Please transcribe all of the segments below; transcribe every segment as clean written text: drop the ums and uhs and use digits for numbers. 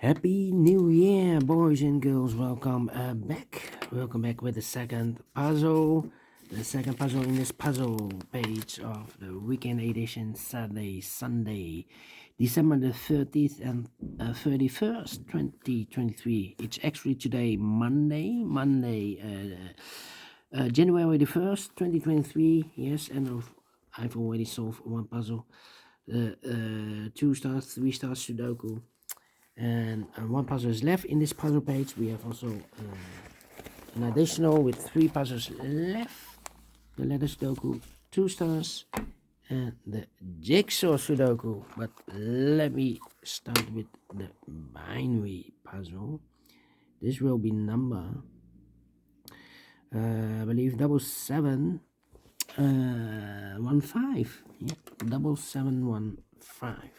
Happy New Year, boys and girls. Welcome back. Welcome back with the second puzzle. The second puzzle in this puzzle page of the weekend edition, Saturday, Sunday, December the 30th and 31st, 2023. It's actually today, Monday, January the 1st, 2023. Yes, and I've already solved one puzzle. 2 stars, 3 stars Sudoku. And one puzzle is left in this puzzle page. We have also an additional with 3 puzzles left. The letter Sudoku, 2 stars, and the jigsaw Sudoku. But let me start with the binary puzzle. This will be number, I believe, 7715. Yeah, 7715.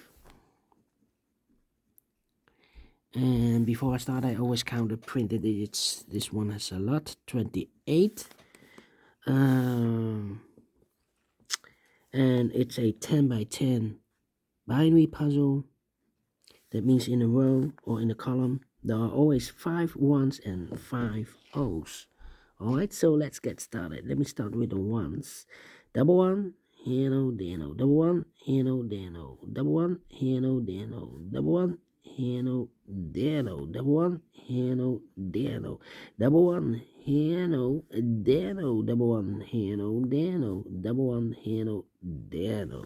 And before I start, I always count the printed digits. This one has a lot, 28. And it's a 10 by 10 binary puzzle. That means in a row or in a column, there are always 5 ones and 5 O's. Alright, so let's get started. Let me start with the ones. Double one, here no, there no. Double one, here no, there no. Double one, here no, there no. Double one, here no, there no. Double one, here no, there no. Double one, here no, there no. Double one, here no, there no. Double one, here no, there no.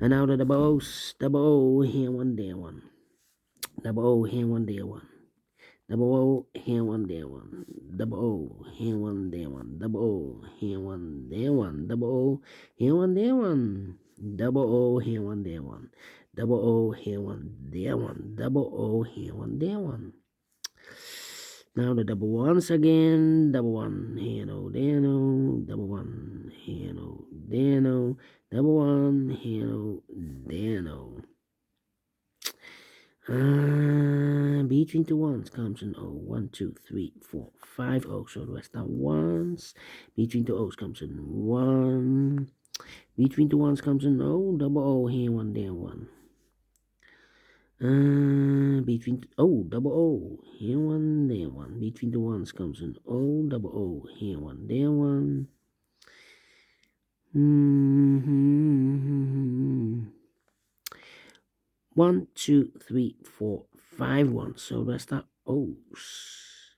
And now the double O's. Double O, here one, there one. Double O, here one, there one. Double O, here one, there one. Double O, here one, there one. Double O, here one, there one. Double O, here one, there one. Double O, here one, there one. Double O, here one, there one. Double O, here one, there one. Now the double ones again. Double one, here no, there no. Double one, here no, there no. Double one, here no, there no. Between the ones comes an O. 1, 2, 3, 4, 5 O. So the rest are ones. Between the O's comes an 1. Between the ones comes an O. Double O, here one, there one. Between double O, here one, there one. Between the ones comes an O. Double O, here one, there one. 1, 2, 3, 4, 5 ones. So the rest are O's.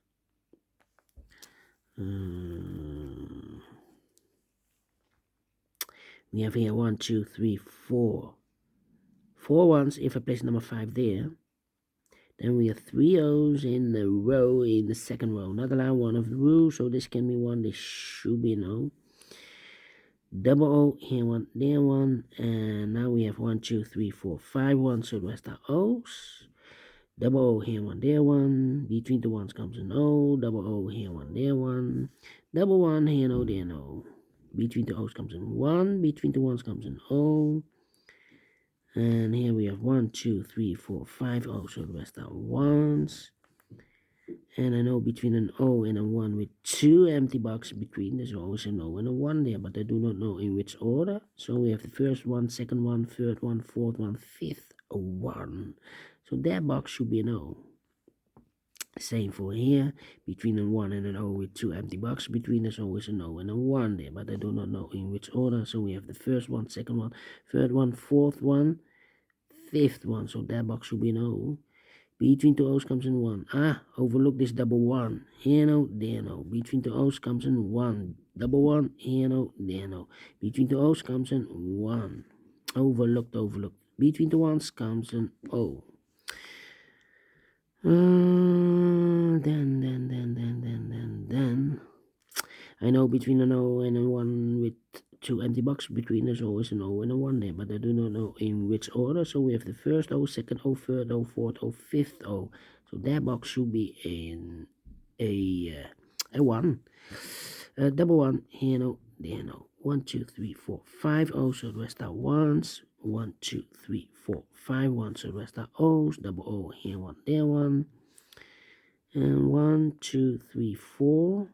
We have here 1, 2, 3, 4. 4 ones. If I place number 5 there, then we have 3 O's in the row, in the second row. Not allowed one of the rules, so this can be 1. This should be an O. Double O, here one, there one. And now we have 1, 2, 3, 4, 5 ones. So the rest are O's. Double O, here one, there one. Between the ones comes an O. Double O, here one, there one. Double one, here no, there no. Between the O's comes an 1. Between the ones comes an O. And here we have 1, 2, 3, 4, 5 O's. So the rest are ones. And I know between an O and a 1 with 2 empty boxes between, there's always an O and a 1 there, but I do not know in which order. So we have the first one, second one, third one, fourth one, fifth a 1. So that box should be an O. Same for here. Between a 1 and an O with 2 empty boxes between, there's always an O and a 1 there, but I do not know in which order. So we have the first one, second one, third one, fourth one, fifth one. So that box should be an O. Between two O's comes in 1. Overlook this double 1. Here no, there no. Between two O's comes in 1. Double 1, here no, there no. Between two O's comes in 1. Overlooked. Between the ones comes an O. Then. I know between an O and a 1 with 2 empty boxes between, there's always an O and a 1 there, but I do not know in which order. So we have the first O, second O, third O, fourth O, fifth O. So that box should be in a 1. Double 1, here no, there no. 1, 2, 3, 4, 5 O's, so the rest are ones. 1, 2, 3, 4, 5 ones, so the rest are O's. Double O, here 1, there 1. And 1, 2, 3, 4.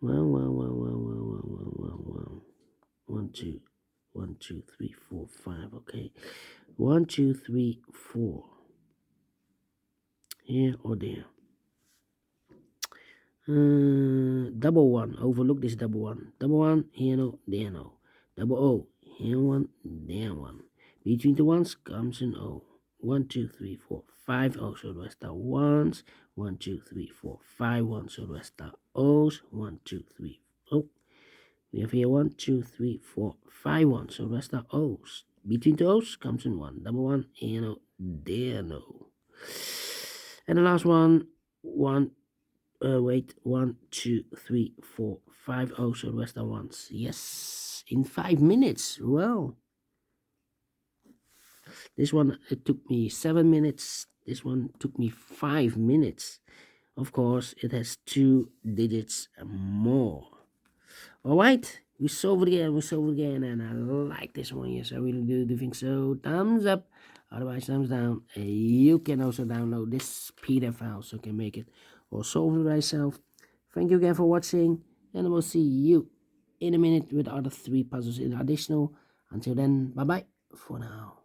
Well. 1, 2, 3, 4, 5. Okay. 1, 2, 3, 4. Here or there. Double 1. Overlook this double 1. Double 1. Here no. There no. Double O. Here 1. There 1. Between the ones comes an O. 1, 2, 3, 4, 5 O's. So the rest are ones. 1, 2, 3, 4, 5 ones. So the rest are O's. 1, 2, 3. Oh. We have here 1, 2, 3, 4, 5 ones. So the rest are O's. Between the O's comes in 1. Double 1. Here no. There no. And the last one. 1, 1, 2, 3, 4, 5 O's. So the rest are ones. Yes. In 5 minutes. Well. This one, it took me 7 minutes. This one took me 5 minutes. Of course, it has 2 digits more. Alright, we solved it again, and I like this one. Yes, I really do think so. Thumbs up, otherwise thumbs down. You can also download this PDF file so you can make it or solve it by yourself. Thank you again for watching, and I will see you in a minute with other 3 puzzles in additional. Until then, bye bye for now.